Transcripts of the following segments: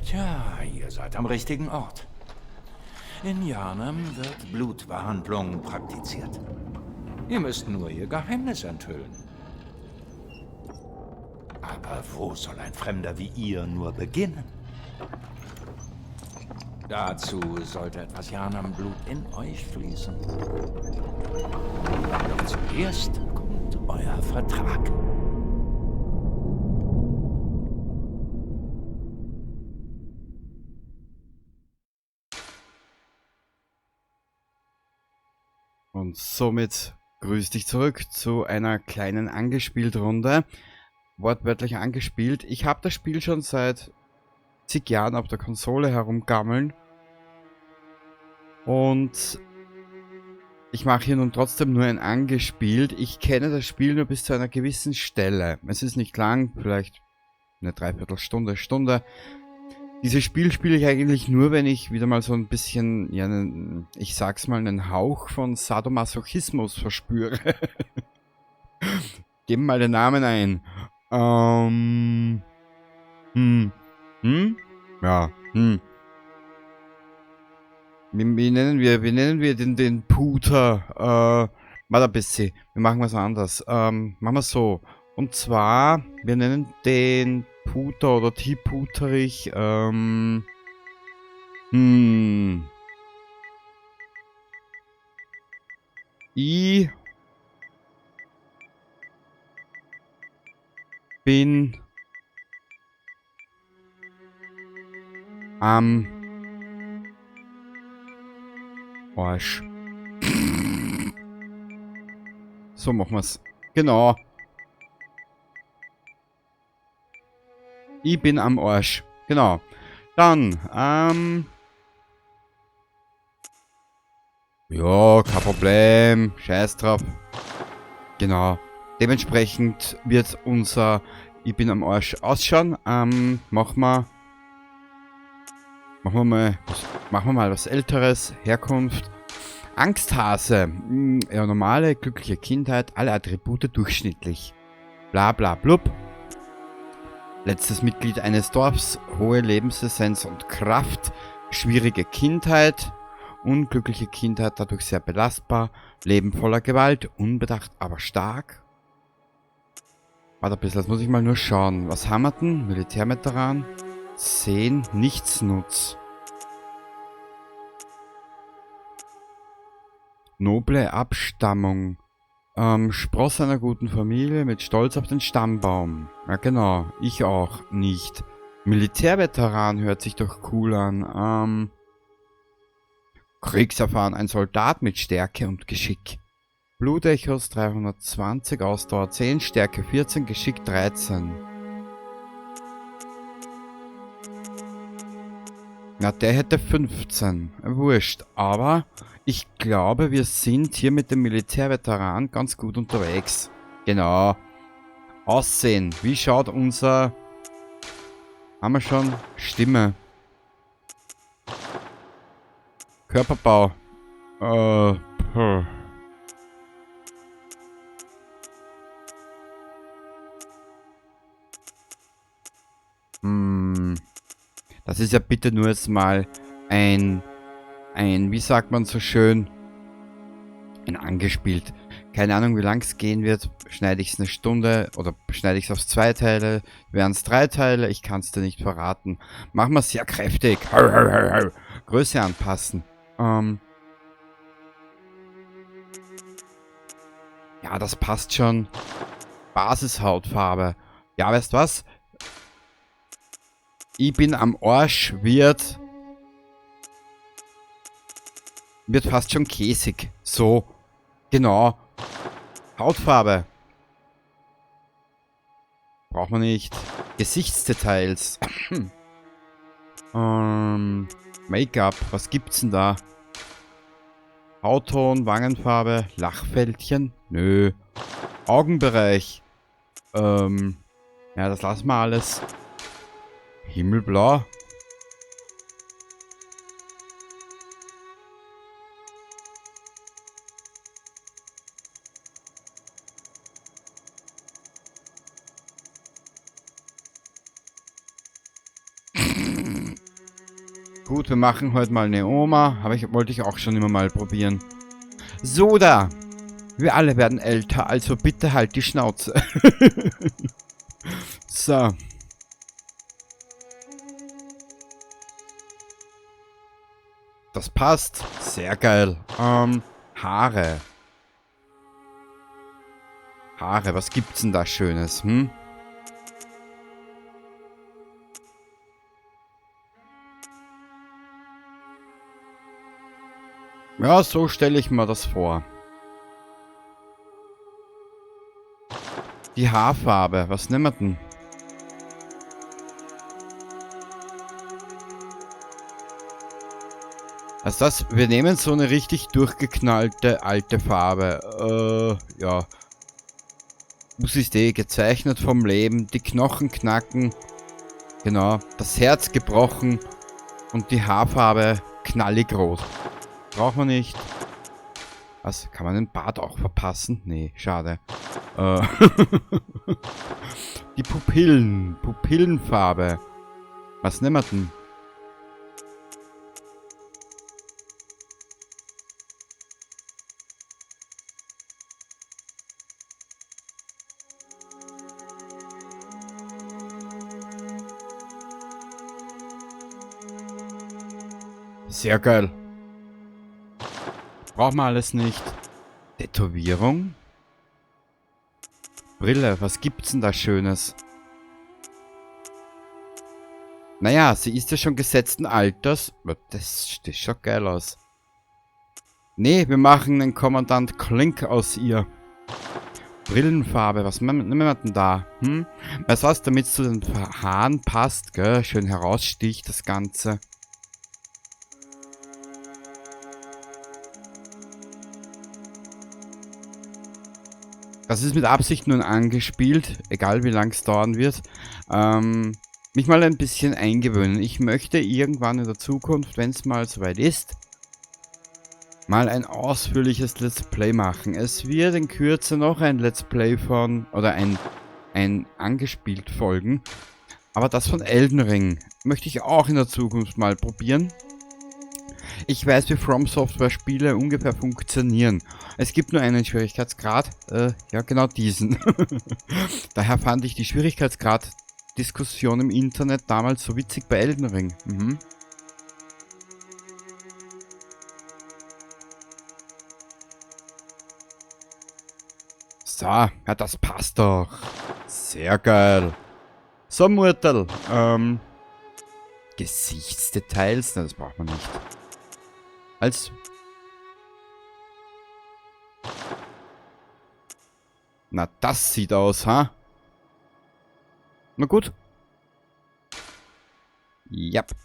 Tja, ihr seid am richtigen Ort. In Yharnam wird Blutbehandlung praktiziert. Ihr müsst nur ihr Geheimnis enthüllen. Aber wo soll ein Fremder wie ihr nur beginnen? Dazu sollte etwas Yharnam-Blut in euch fließen. Doch zuerst kommt euer Vertrag. Und somit grüß dich zurück zu einer kleinen Angespielt-Runde. Wortwörtlich angespielt. Ich habe das Spiel schon seit zig Jahren auf der Konsole herumgammeln. Und ich mache hier nun trotzdem nur ein Angespielt. Ich kenne das Spiel nur bis zu einer gewissen Stelle. Es ist nicht lang, vielleicht eine Dreiviertelstunde, Stunde. Dieses Spiel spiele ich eigentlich nur, wenn ich wieder mal so ein bisschen, ja, ich sag's mal, einen Hauch von Sadomasochismus verspüre. Geben mal den Namen ein. Ja, Wie nennen wir den Puter? Warte ein bisschen. Wir machen was anders. Machen wir so. Und zwar, wir nennen den Puter oder die Puterich, Ich bin am Arsch. So machen wir's. Genau. Ich bin am Arsch. Genau. Dann, ja, kein Problem. Scheiß drauf. Genau. Dementsprechend wird unser Ich bin am Arsch ausschauen. Machen wir mal was Älteres. Herkunft. Angsthase. Ja, normale, glückliche Kindheit. Alle Attribute durchschnittlich. Bla bla blub. Letztes Mitglied eines Dorfs. Hohe Lebensessenz und Kraft. Schwierige Kindheit. Unglückliche Kindheit, dadurch sehr belastbar. Leben voller Gewalt. Unbedacht, aber stark. Warte ein bisschen, das muss ich mal nur schauen. Was haben wir denn? Militärveteran. 10. Nichtsnutz. Noble Abstammung. Spross einer guten Familie mit Stolz auf den Stammbaum. Ja genau, ich auch nicht. Militärveteran hört sich doch cool an. Kriegserfahren, ein Soldat mit Stärke und Geschick. Blutechos 320, Ausdauer 10, Stärke 14, Geschick 13. Na, der hätte 15. Wurscht, aber ich glaube, wir sind hier mit dem Militärveteran ganz gut unterwegs. Genau. Aussehen. Wie schaut unser... Haben wir schon? Stimme. Körperbau. Das ist ja bitte nur jetzt mal ein, wie sagt man so schön, ein angespielt. Keine Ahnung, wie lang es gehen wird. Schneide ich es eine Stunde oder schneide ich es aufs 2 Teile? Wären es 3 Teile? Ich kann es dir nicht verraten. Machen wir es sehr kräftig. Größe anpassen. Ja, das passt schon. Basishautfarbe. Ja, weißt was? Ich bin am Arsch wird fast schon käsig. So. Genau. Hautfarbe. Braucht man nicht. Gesichtsdetails. Make-up. Was gibt's denn da? Hautton, Wangenfarbe, Lachfältchen? Nö. Augenbereich. Ja, das lassen wir alles. Himmelblau. Gut, wir machen heute mal eine Oma. Wollte ich auch schon immer mal probieren. Soda! Wir alle werden älter, also bitte halt die Schnauze. So. Das passt. Sehr geil. Haare. Haare, was gibt's denn da Schönes, hm? Ja, so stelle ich mir das vor. Die Haarfarbe, was nehmen wir denn? Also wir nehmen so eine richtig durchgeknallte alte Farbe. Ja. Muss ist gezeichnet vom Leben, die Knochen knacken. Genau, das Herz gebrochen und die Haarfarbe knallig rot. Braucht man nicht. Was? Kann man den Bart auch verpassen? Nee, schade. Die Pupillen. Pupillenfarbe. Was nehmen wir denn? Sehr geil. Braucht man alles nicht. Tätowierung? Brille, was gibt's denn da Schönes? Naja, sie ist ja schon gesetzten Alters. Das sieht schon geil aus. Nee, wir machen einen Kommandant Klink aus ihr. Brillenfarbe, was nehmen wir denn da? Hm? Weißt du was, damit es zu den Haaren passt, gell? Schön heraussticht das Ganze. Das ist mit Absicht nun angespielt, egal wie lang es dauern wird. Mich mal ein bisschen eingewöhnen. Ich möchte irgendwann in der Zukunft, wenn es mal soweit ist, mal ein ausführliches Let's Play machen. Es wird in Kürze noch ein Let's Play von, oder ein angespielt folgen. Aber das von Elden Ring möchte ich auch in der Zukunft mal probieren. Ich weiß, wie From Software Spiele ungefähr funktionieren. Es gibt nur einen Schwierigkeitsgrad. Ja, genau diesen. Daher fand ich die Schwierigkeitsgrad-Diskussion im Internet damals so witzig bei Elden Ring. Mhm. So, ja, das passt doch. Sehr geil. So, Murtel. Gesichtsdetails? Na, das braucht man nicht. Na, das sieht aus, ha? Na gut. Yep.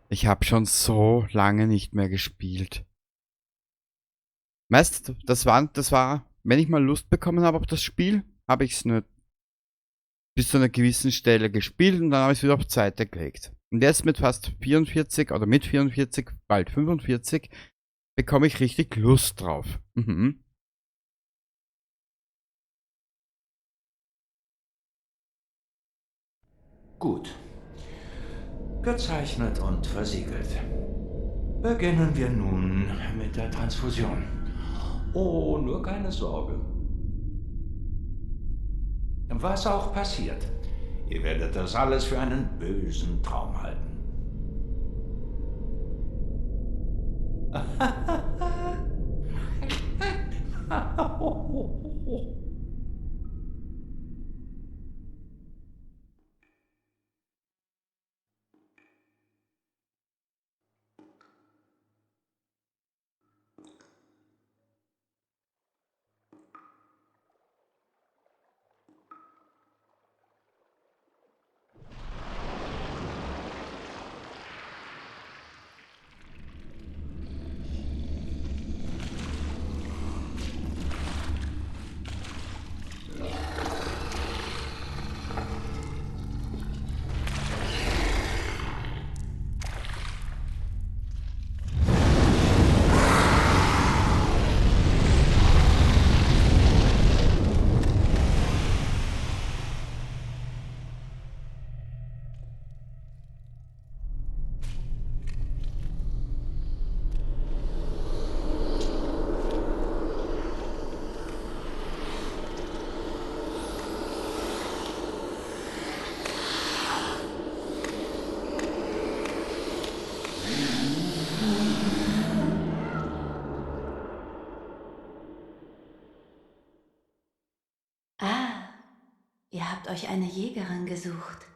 Ich habe schon so lange nicht mehr gespielt. Weißt du, das war, wenn ich mal Lust bekommen habe auf das Spiel, habe ich es nicht bis zu einer gewissen Stelle gespielt und dann habe ich es wieder auf Seite gelegt. Und jetzt mit fast 44 oder mit 44, bald 45, bekomme ich richtig Lust drauf. Mhm. Gut. Gezeichnet und versiegelt. Beginnen wir nun mit der Transfusion. Oh, nur keine Sorge. Was auch passiert, ihr werdet das alles für einen bösen Traum halten. euch eine Jägerin gesucht.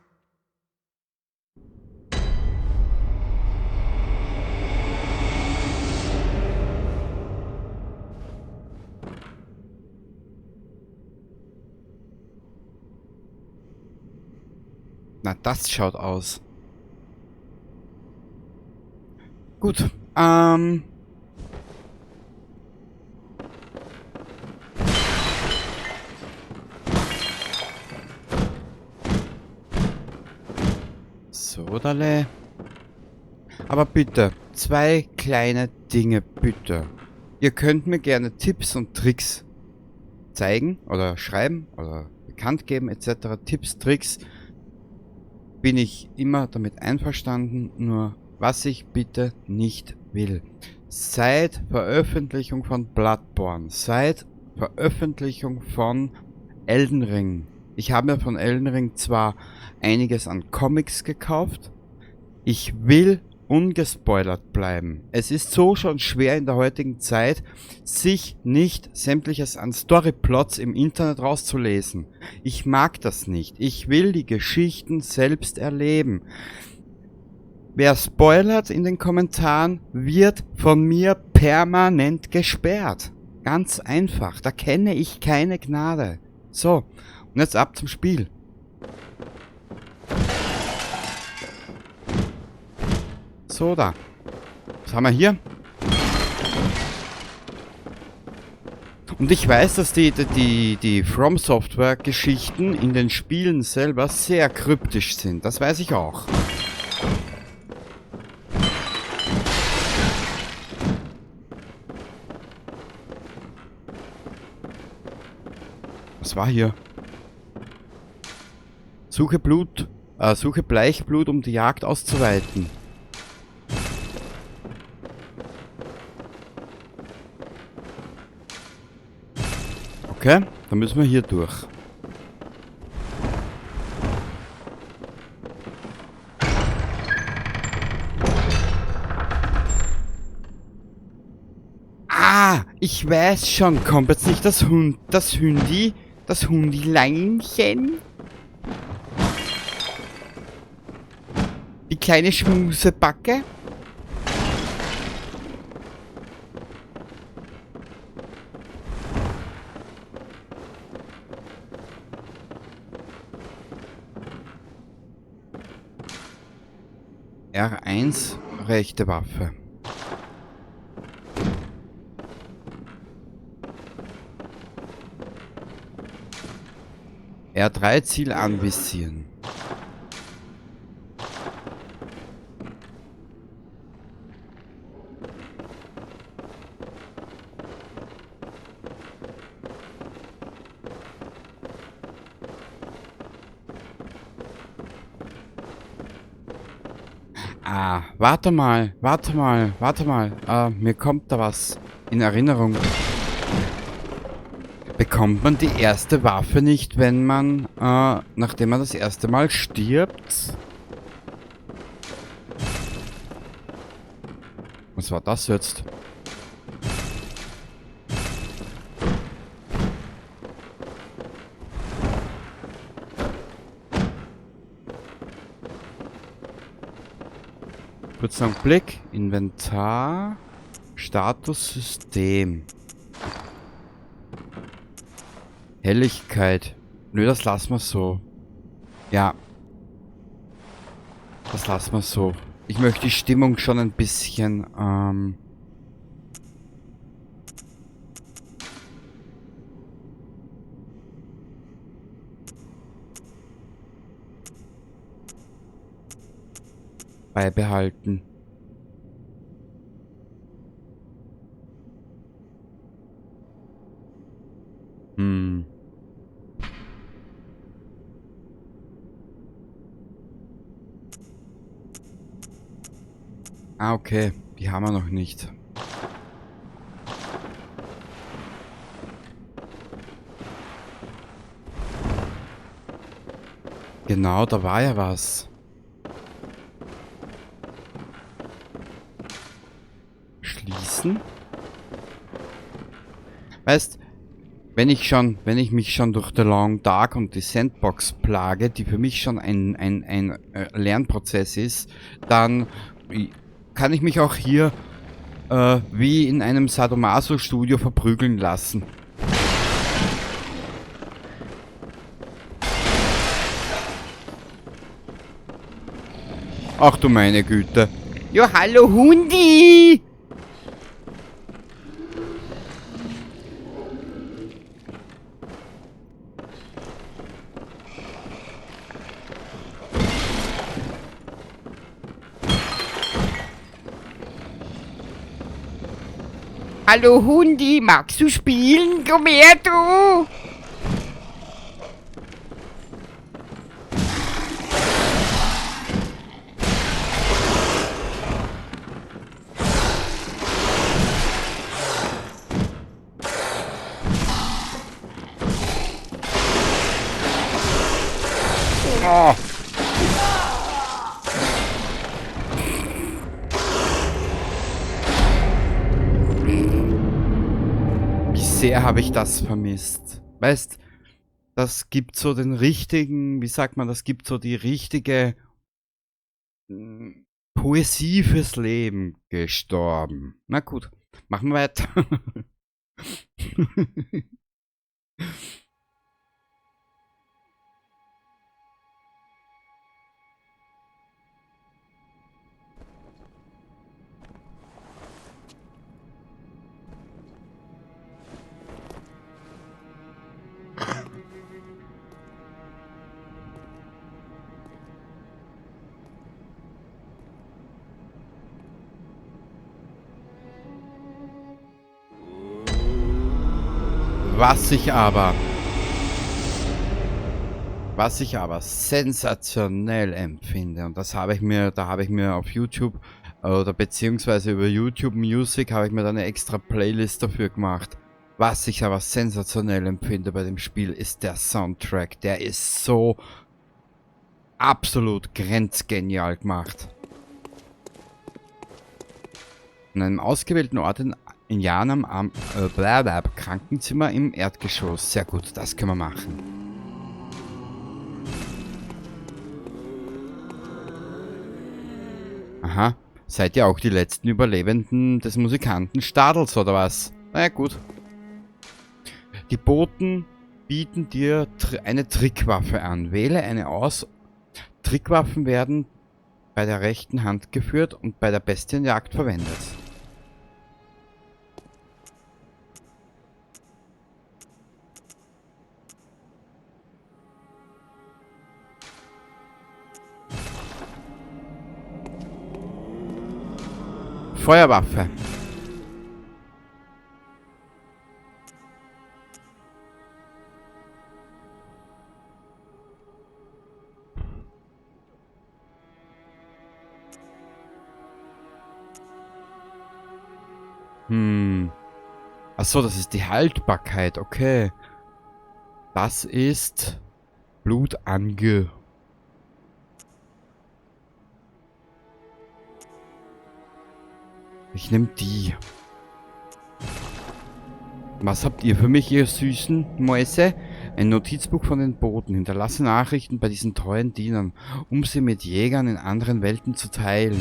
Na, das schaut aus. Gut, Sodale. Aber bitte, 2 kleine Dinge, bitte. Ihr könnt mir gerne Tipps und Tricks zeigen oder schreiben oder bekannt geben etc. Tipps, Tricks. Bin ich immer damit einverstanden, nur was ich bitte nicht will. Seit Veröffentlichung von Bloodborne, seit Veröffentlichung von Elden Ring. Ich habe mir von Elden Ring zwar einiges an Comics gekauft, ich will ungespoilert bleiben. Es ist so schon schwer in der heutigen Zeit, sich nicht sämtliches an Storyplots im Internet rauszulesen. Ich mag das nicht. Ich will die Geschichten selbst erleben. Wer spoilert in den Kommentaren, wird von mir permanent gesperrt. Ganz einfach. Da kenne ich keine Gnade. So, und jetzt ab zum Spiel. So, da. Was haben wir hier? Und ich weiß, dass die From Software Geschichten in den Spielen selber sehr kryptisch sind. Das weiß ich auch. Was war hier? Suche Bleichblut, um die Jagd auszuweiten. Okay, dann müssen wir hier durch. Ah, ich weiß schon, kommt jetzt nicht das Hundileinchen? Die kleine Schmusebacke? R1, rechte Waffe. R3, Ziel anvisieren. Ah, warte mal. Mir kommt da was in Erinnerung. Bekommt man die erste Waffe nicht, wenn man, nachdem man das erste Mal stirbt? Was war das jetzt? Kurz einen Blick. Inventar. Status System. Helligkeit. Nö, das lassen wir so. Ja. Das lassen wir so. Ich möchte die Stimmung schon ein bisschen, beibehalten. Ah, okay. Die haben wir noch nicht. Genau, da war ja was. Schließen. Weißt, wenn ich mich schon durch The Long Dark und die Sandbox plage, die für mich schon ein Lernprozess ist, dann kann ich mich auch hier wie in einem Sadomaso-Studio verprügeln lassen. Ach du meine Güte. Ja, hallo Hundi! Hallo Hundi, magst du spielen? Komm her, du! Oh. Wie sehr habe ich das vermisst. Weißt, das gibt so den richtigen, wie sagt man, das gibt so die richtige Poesie fürs Leben gestorben. Na gut, machen wir weiter. Was ich aber sensationell empfinde, und das habe ich mir, da habe ich mir auf YouTube oder beziehungsweise über YouTube Music habe ich mir da eine extra Playlist dafür gemacht. Was ich aber sensationell empfinde bei dem Spiel ist der Soundtrack. Der ist so absolut grenzgenial gemacht. An einem ausgewählten Ort in Janam am Krankenzimmer im Erdgeschoss. Sehr gut, das können wir machen. Aha, seid ihr auch die letzten Überlebenden des Musikanten Stadels, oder was? Na ja, gut. Die Boten bieten dir eine Trickwaffe an. Wähle eine aus. Trickwaffen werden bei der rechten Hand geführt und bei der Bestienjagd verwendet. Feuerwaffe. Ach so, das ist die Haltbarkeit, okay. Das ist Blutange. Ich nehme die. Was habt ihr für mich, ihr süßen Mäuse? Ein Notizbuch von den Boten. Hinterlasse Nachrichten bei diesen treuen Dienern, um sie mit Jägern in anderen Welten zu teilen.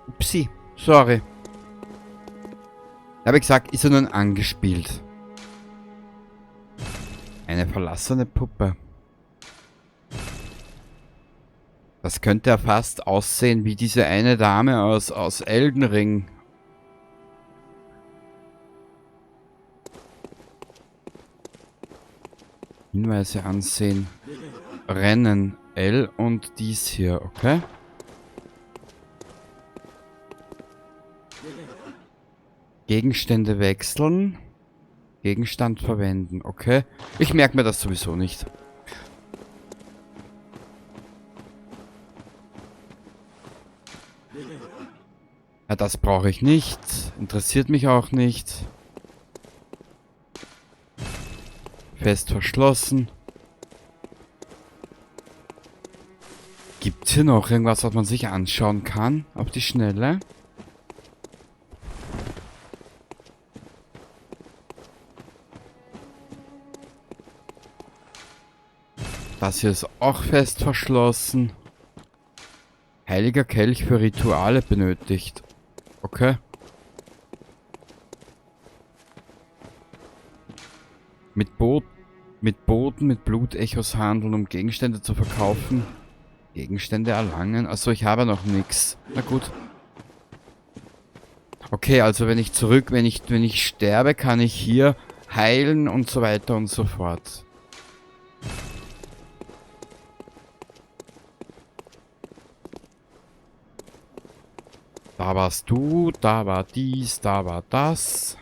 Upsi, sorry. Habe ich gesagt, ist er nun angespielt. Eine verlassene Puppe. Das könnte ja fast aussehen wie diese eine Dame aus Elden Ring. Hinweise ansehen. Rennen. L und dies hier, okay? Gegenstände wechseln. Gegenstand verwenden, okay? Ich merke mir das sowieso nicht. Ja, das brauche ich nicht. Interessiert mich auch nicht. Fest verschlossen. Gibt's hier noch irgendwas, was man sich anschauen kann? Auf die Schnelle? Das hier ist auch fest verschlossen. Heiliger Kelch für Rituale benötigt. Okay. Mit Boten mit Blutechos handeln, um Gegenstände zu verkaufen. Gegenstände erlangen. Also ich habe noch nichts. Na gut. Okay, also wenn ich sterbe, kann ich hier heilen und so weiter und so fort. Da warst du, da war dies, da war das.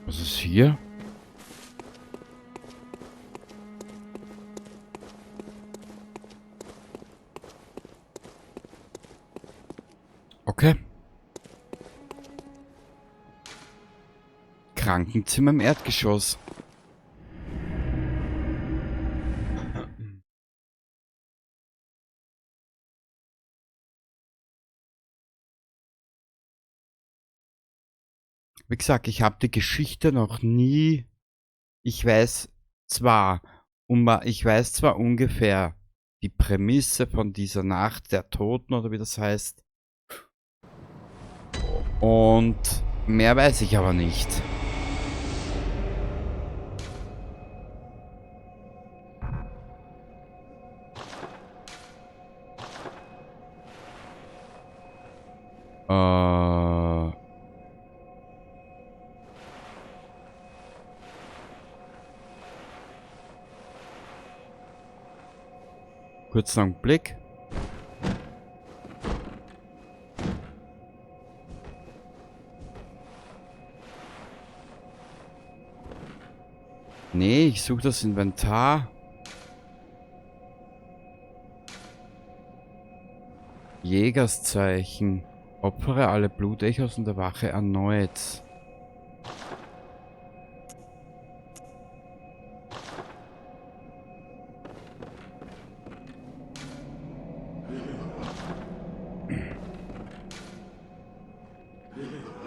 Was ist hier? Okay. Krankenzimmer im Erdgeschoss. Wie gesagt, ich habe die Geschichte noch nie. Ich weiß zwar ungefähr die Prämisse von dieser Nacht der Toten oder wie das heißt. Und mehr weiß ich aber nicht. Kurzen Augenblick. Nee, ich suche das Inventar. Jägerszeichen. Opfere alle Blutechos und erwache erneut.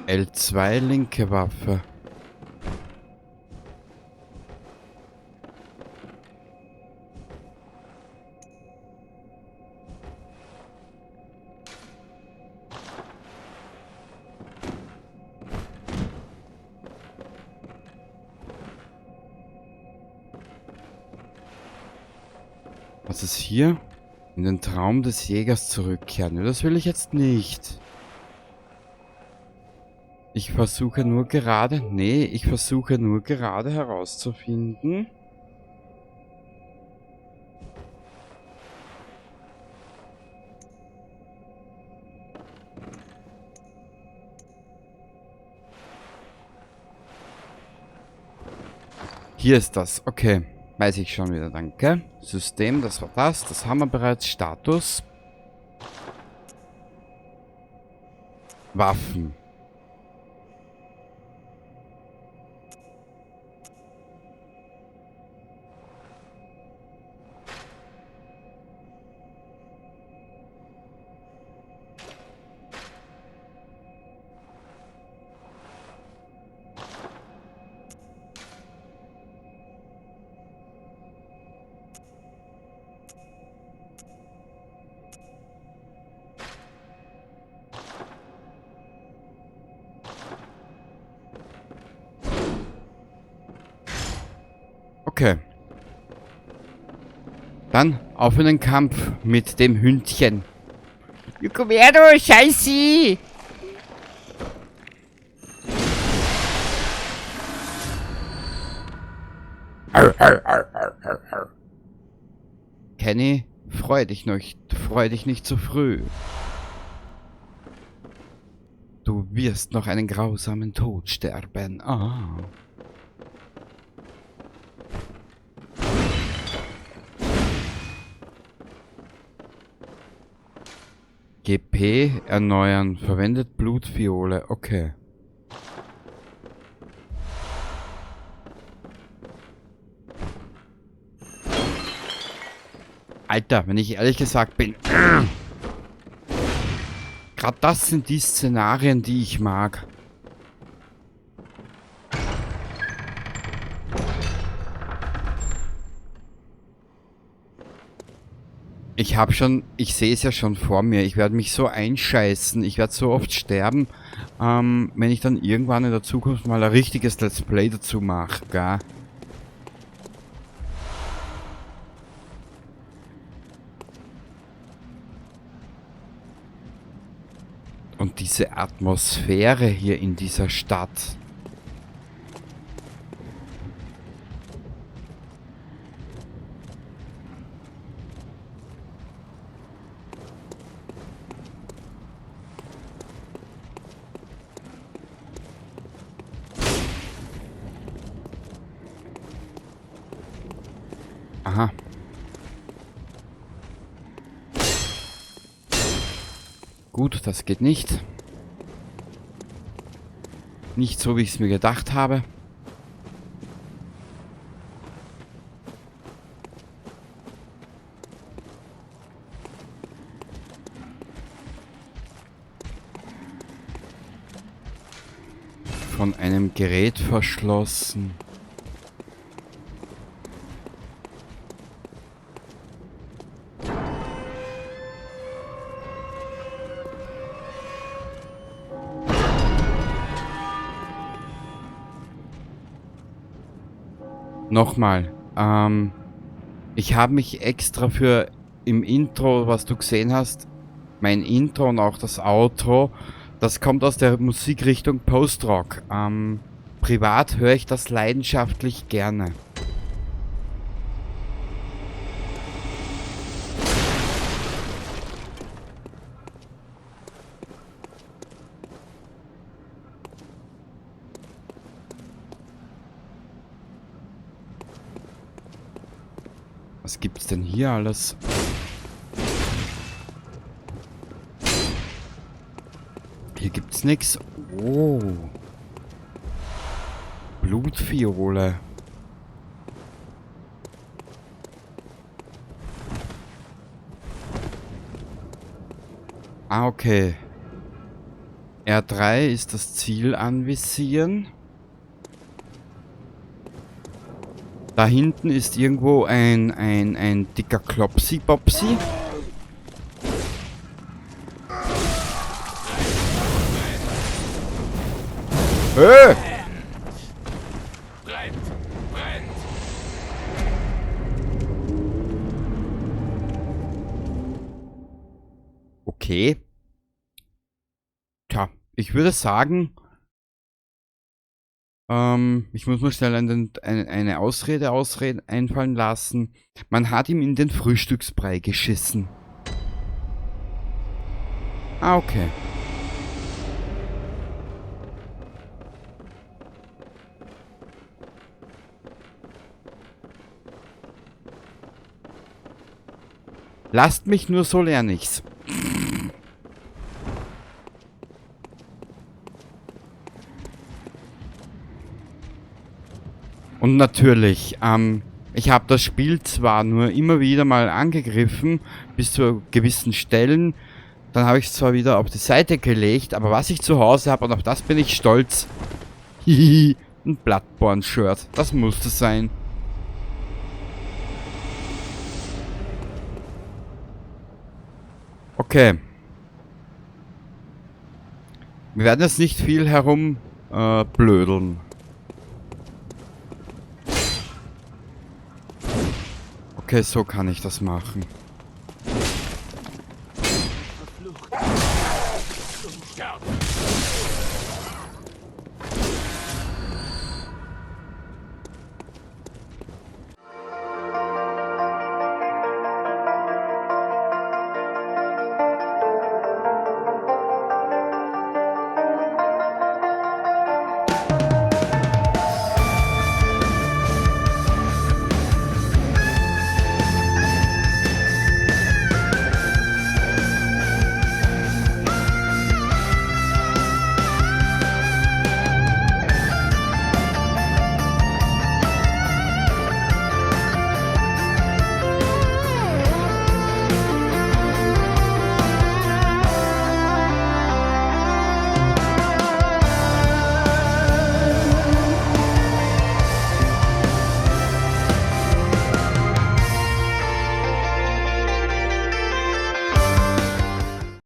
L2 linke Waffe. Was ist hier? In den Traum des Jägers zurückkehren. Nee, das will ich jetzt nicht. Ich versuche nur gerade herauszufinden. Hier ist das. Okay. Weiß ich schon wieder, danke. System, das war das. Das haben wir bereits. Status. Waffen. Okay. Dann auf in den Kampf mit dem Hündchen. Komm her, du Scheiße! Kenny, freu dich nicht zu früh. Du wirst noch einen grausamen Tod sterben. Ah. GP erneuern. Verwendet Blutviole. Okay. Alter, wenn ich ehrlich gesagt bin. Gerade das sind die Szenarien, die ich mag. Ich sehe es ja schon vor mir. Ich werde mich so einscheißen. Ich werde so oft sterben, wenn ich dann irgendwann in der Zukunft mal ein richtiges Let's Play dazu mache, gell? Und diese Atmosphäre hier in dieser Stadt. Aha. Gut, das geht nicht. Nicht so, wie ich es mir gedacht habe. Von einem Gerät verschlossen. Nochmal, ich habe mich extra für im Intro, was du gesehen hast, mein Intro und auch das Outro, das kommt aus der Musikrichtung Post-Rock. Privat höre ich das leidenschaftlich gerne. Was gibt's denn hier alles? Hier gibt's nichts. Oh. Blutfiole. Ah, okay. R3 ist das Ziel anvisieren. Da hinten ist irgendwo ein dicker Klopsi-Bopsi. Okay. Tja, ich würde sagen, ich muss mir schnell eine Ausrede einfallen lassen. Man hat ihm in den Frühstücksbrei geschissen. Ah, okay. Lasst mich nur, so lerne ich's. Und natürlich, ich habe das Spiel zwar nur immer wieder mal angegriffen, bis zu gewissen Stellen. Dann habe ich es zwar wieder auf die Seite gelegt, aber was ich zu Hause habe, und auf das bin ich stolz. Hihi, ein Bloodborne-Shirt. Das musste sein. Okay. Wir werden jetzt nicht viel herum blödeln. Okay, so kann ich das machen.